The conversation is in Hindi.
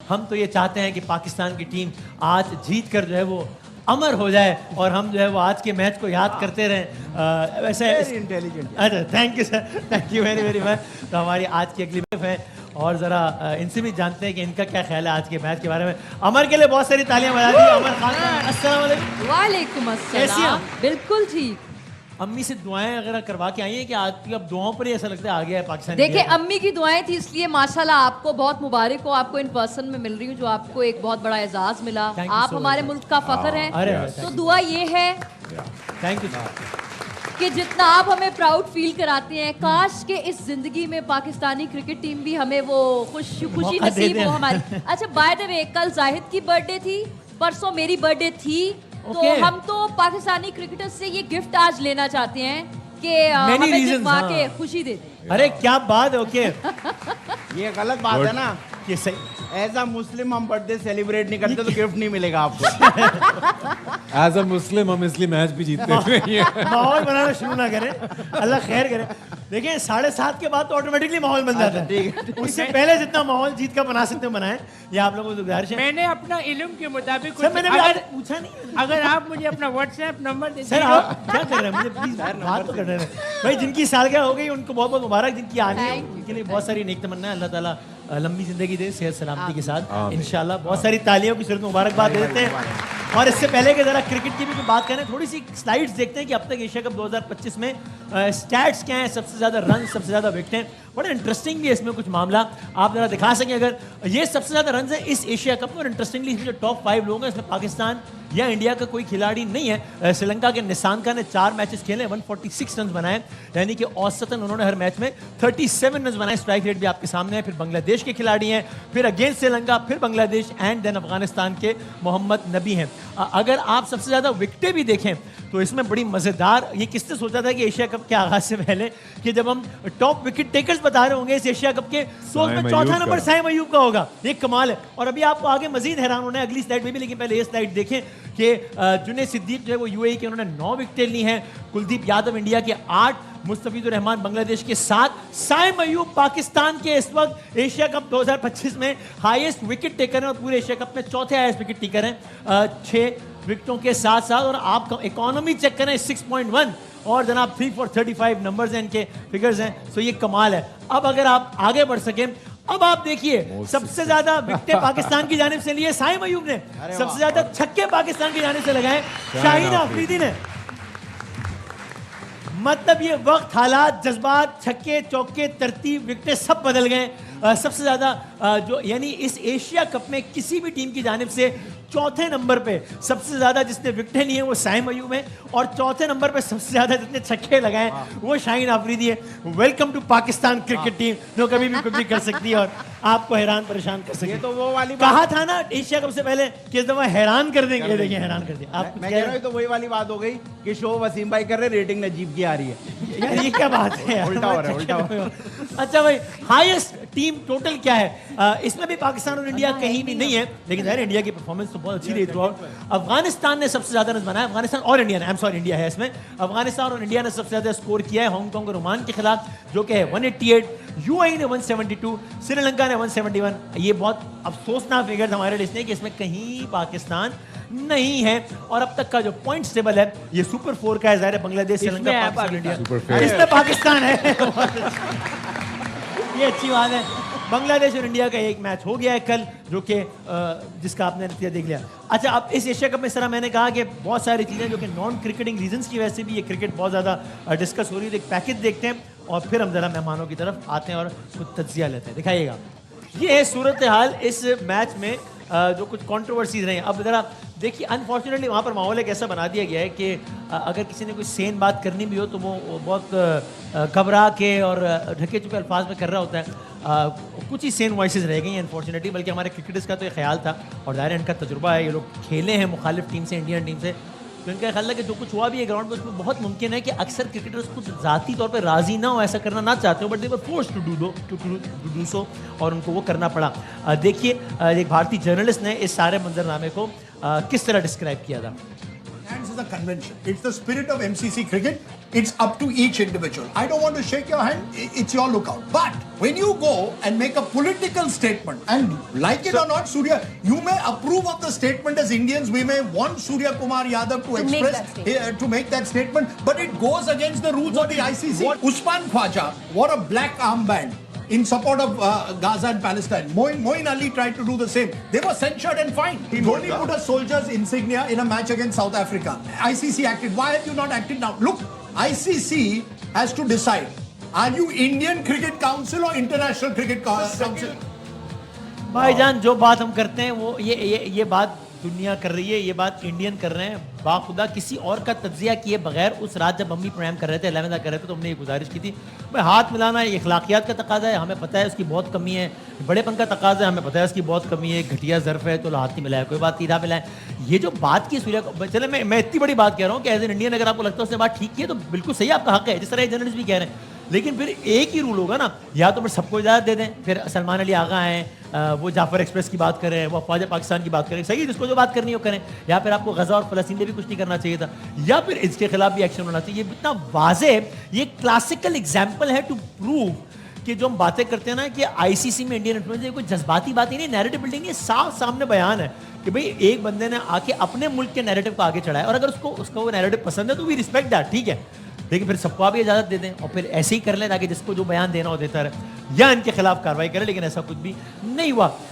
हम तो ये चाहते हैं कि पाकिस्तान की टीम आज जीत कर जो है वो अमर हो जाए और हम जो है वो आज के मैच को याद करते रहें। वैसे इंटेलिजेंट। अच्छा, thank you sir, thank you very very much. तो हमारी आज की अगली मैच है और ज़रा इनसे भी जानते हैं कि इनका क्या ख्याल है आज के मैच के बारे में। अमर के लिए बहुत सारी तालियां बजा दी। अमर खान, अस्सलाम वालेकुम। वालेकुम अस्सलाम। बिल्कुल ठीक। अम्मी से दुआएं वगैरह करवा के आई हैं कि आज की अब दुआओं पर ही ऐसा लगता है आ गया है पाकिस्तान। देखिए, अम्मी की दुआएं थी इसलिए माशाल्लाह आपको बहुत मुबारक हो। आपको इन पर्सन में मिल रही हूँ जो आपको एक बहुत बड़ा एजाज मिला। आप हमारे मुल्क का फख्र हैं। तो दुआ ये है थैंक यू कि जितना आप हमें प्राउड फील कराते हैं, काश के इस जिंदगी में पाकिस्तानी क्रिकेट टीम भी हमें वो खुशी नसीब हो हमारी। अच्छा, बाय द वे, कल जाहिद की बर्थडे थी, परसों मेरी बर्थडे थी। तो हम तो पाकिस्तानी क्रिकेटर्स से ये गिफ्ट आज लेना चाहते हैं कि हमें जितवा के खुशी दे दें। अरे क्या बात है। ओके ये गलत बात है ना कि सही एज अ मुस्लिम हम बर्थडे सेलिब्रेट नहीं करते तो गिफ्ट नहीं मिलेगा आपको। एज अ मुस्लिम हम इसलिए मैच भी जीतते हैं। माहौल बनाना शुरू ना करें, अल्लाह खैर करे। देखिए 7:30 के बाद तो ऑटोमेटिकली माहौल बन जाता है। उससे पहले जितना माहौल जीत का बना सकते हो बनाएं। ये आप लोगों को गुजारिश है। मैंने अपना इल्म के मुताबिक सर मैंने भी आज पूछा नहीं। अगर आप मुझे अपना व्हाट्सएप नंबर दे सर आप क्या कर रहे हैं, मुझे प्लीज बात तो कर रहे हैं भाई। जिनकी सालगिरह हो गई उनको बहुत बहुत मुबारक, जिनकी आनी है उनके लिए बहुत सारी नेक तमन्ना। अल्लाह ताला लंबी जिंदगी दे, सेहत सलामती के साथ इंशाल्लाह। बहुत सारी तालियों की सूरत में मुबारकबाद दे देते हैं। और इससे पहले कि जरा क्रिकेट की भी बात करें, थोड़ी सी स्लाइड्स देखते हैं कि अब तक एशिया कप 2025 में स्टैट्स क्या हैं, सबसे ज्यादा रन, सबसे ज्यादा विकेटें। बड़ा इंटरेस्टिंग भी है इसमें कुछ मामला, आप जरा दिखा सकें अगर। ये सबसे ज्यादा रन है इस एशिया कप में और इंटरेस्टिंगली इसमें जो टॉप 5 लोग हैं इसमें पाकिस्तान या इंडिया का कोई खिलाड़ी नहीं है। श्रीलंका के निशांका ने 4 मैचेस खेले, 146 रन बनाए, यानी कि औसतन उन्होंने हर मैच में 37 रन बनाए। स्ट्राइक रेट भी आपके सामने है। फिर बांग्लादेश के खिलाड़ी हैं, फिर अगेंस्ट श्रीलंका, फिर बांग्लादेश एंड देन अफगानिस्तान के मोहम्मद नबी हैं। अगर आप सबसे ज्यादा विकेटें भी देखें तो इसमें बड़ी मजेदार, ये किसने सोचा था कि एशिया कप के आगाज से पहले कि जब हम टॉप विकेट टेकर्स बता रहे होंगे इस एशिया कप के, तो उसमें चौथा नंबर साइम अयूब का होगा। ये कमाल है। और अभी आपको आगे मजीद हैरान होना है अगली स्लाइड में भी, लेकिन पहले ये स्लाइड देखें कि जुनैद सिद्दीक जो है वो यूएई के, उन्होंने 9 विकेटें ली हैं। कुलदीप यादव इंडिया के 8, मुस्तफिजुर रहमान बांग्लादेश के 7, साइम अयूब पाकिस्तान के इस वक्त एशिया कप 2025 में हाईएस्ट विकेट टेकर हैं और पूरे एशिया कप में चौथे हाईएस्ट विकेट टेकर हैं 6 विकेटों के साथ साथ। और आप इकोनॉमी चेक करें 6.1 और जनाब 3 for 35 नंबर्स हैं इनके, फिगर्स हैं। सो ये कमाल है। अब अगर आप आगे बढ़ सकें, अब आप देखिए सबसे ज्यादा विकेटें पाकिस्तान की जानिब से लिए साइम अयूब ने, सबसे ज्यादा छक्के पाकिस्तान की जानिब से लगाए शाहीन अफरीदी ने। मतलब ये वक्त, हालात, जज्बात, छक्के, चौके, तरतीब, विकेटें सब बदल गए। सबसे ज्यादा जो यानी इस एशिया कप में किसी भी टीम की जानिब से चौथे नंबर पे सबसे ज्यादा जिसने विकेटें ली हैं वो साइम अयूब है और चौथे नंबर पे सबसे ज्यादा जितने छक्के लगाए वो शाहीन अफरीदी है। Welcome to Pakistan cricket team, जो कभी भी कुछ भी कर सकती है और आपको हैरान परेशान कर सकती है। तो वो वाली कहा था ना एशिया कप से पहले कि इस दफा हैरान कर देंगे। देखिए हैरान कर दिया। आप मैं कह रहा हूं तो वही वाली बात हो गई कि शो वसीम भाई कर रहे, रेटिंग नजीब की आ रही है। यार ये क्या बात है यार? उल्टा हो रहा है, उल्टा हो रहा है। अच्छा भाई, हाईएस्ट टीम टोटल क्या है? इसमें भी पाकिस्तान और इंडिया कहीं भी नहीं है, लेकिन यार इंडिया की परफॉर्मेंस तो बहुत अच्छी रही थ्रू आउट। अफगानिस्तान ने सबसे ज्यादा रन बनाया, अफगानिस्तान और इंडिया ने, आई एम सॉरी इंडिया है इसमें। अफगानिस्तान और इंडिया ने सबसे ज्यादा स्कोर किया है हांगकांग और ओमान के खिलाफ, जो कि है 188, यूएई ने 172, श्रीलंका ने 171। ये बहुत अफसोसनाक फिगर हमारे लिए कि इसमें कहीं पाकिस्तान नहीं है। और अब तक का जो पॉइंट्स टेबल है ये सुपर 4 का है। ज़ाहिर है बांग्लादेश, श्रीलंका, पाकिस्तान, इंडिया, इसमें पाकिस्तान है। ये अच्छी बात है। बांग्लादेश और इंडिया का एक मैच हो गया है कल, जो कि जिसका आपने नतीजा देख लिया। अच्छा, अब इस एशिया कप में सर मैंने कहा कि बहुत सारी चीज़ें जो कि नॉन क्रिकेटिंग रीजंस की वजह से भी ये क्रिकेट बहुत ज़्यादा डिस्कस हो रही है। एक पैकेज देखते हैं और फिर हम ज़रा मेहमानों की तरफ आते हैं और कुछ तज्जिया लेते हैं। दिखाइएगा, ये है सूरत हाल इस मैच में जो कुछ कंट्रोवर्सीज रहे हैं। अब ज़रा देखिए, अनफॉर्चुनेटली वहाँ पर माहौल एक ऐसा बना दिया गया है कि अगर किसी ने कोई सेन बात करनी भी हो तो वो बहुत घबरा के और ढके चुके अल्फाज में कर रहा होता है। कुछ ही सेन वॉइसेस रह गई हैं अनफॉर्चुनेटली, बल्कि हमारे क्रिकेटर्स का तो ये ख्याल था और ज़ाहिर है इनका तजुर्बा है, ये लोग खेले हैं मुखालिफ टीम से, इंडियन टीम से, तो इनका ख्याल है कि जो कुछ हुआ भी है ग्राउंड पर उसमें बहुत मुमकिन है कि अक्सर क्रिकेटर्स खुद ज़ाती तौर पर राज़ी ना हो, ऐसा करना ना चाहते हो, but they were forced to do so और उनको वो करना पड़ा। देखिए, एक भारतीय जर्नलिस्ट ने इस सारे मंजरनामे को किस तरह डिस्क्राइब किया था। Fans is a convention. It's the spirit of MCC cricket. It's up to each individual. I don't want to shake your hand. It's your lookout. But when you go and make a political statement, and like it or not, Surya, you may approve of the statement as Indians. We may want Surya Kumar Yadav to express, to make that statement, but it goes against the rules of the ICC. Usman Khwaja wore a black armband in support of Gaza and Palestine. Moin Ali tried to do the same. They were censured and fined. He only put a soldier's insignia in a match against South Africa. ICC acted. Why have you not acted now? Look, ICC has to decide. Are you Indian Cricket Council or International Cricket Council? भाईजान जो बात हम करते हैं वो ये बात दुनिया कर रही है, ये बात इंडियन कर रहे हैं। बाखुदा किसी और का तज्जिया किए बगैर उस रात जब हम भी प्रोग्राम कर रहे थे, 11 कर रहे थे, तो हमने ये गुजारिश की थी भाई हाथ मिलाना ये अखलाकियात का तकाजा है, हमें पता है उसकी बहुत कमी है। बड़ेपन का तकाजा है, हमें पता है उसकी बहुत कमी है। घटिया ज़र्फ है तो हाथ नहीं मिलाया, कोई बात सीधा मिलाए। ये जो बात की सूर्या को, चले मैं इतनी बड़ी बात कह रहा हूँ कि एज एन इंडियन अगर आपको लगता है उसने बात ठीक की है तो बिल्कुल सही, आपका हक है, जिस तरह जर्नलिस्ट भी कह रहे हैं। लेकिन फिर एक ही रूल होगा ना, या तो फिर सबको इजाज़त दे दें, फिर सलमान अली आगा हैं वो जाफर एक्सप्रेस की बात करें, वो अफवाज पाकिस्तान की बात करें, सही जिसको जो बात करनी हो करें, या फिर आपको गजा और फ़लस्तीन में भी कुछ नहीं करना चाहिए था, या फिर इसके खिलाफ भी एक्शन होना चाहिए। ये इतना वाज़े, ये क्लासिकल एग्जाम्पल है टू प्रूव कि जो हम बातें करते हैं ना कि आईसीसी में इंडियन इन्फ्लुएंस, ये कोई जज्बाती बात ही नहीं, नैरेटिव बिल्डिंग, ये साफ सामने बयान है कि भाई एक बंदे ने आके अपने मुल्क के नैरेटिव को आगे चढ़ाया, और अगर उसको वो नैरेटिव पसंद है तो वी रिस्पेक्ट दैट, ठीक है। लेकिन फिर सबको आप इजाज़त दे दें और फिर ऐसे ही कर लें ताकि जिसको जो बयान देना हो देता रहे, या इनके खिलाफ कार्रवाई करें, लेकिन ऐसा कुछ भी नहीं हुआ।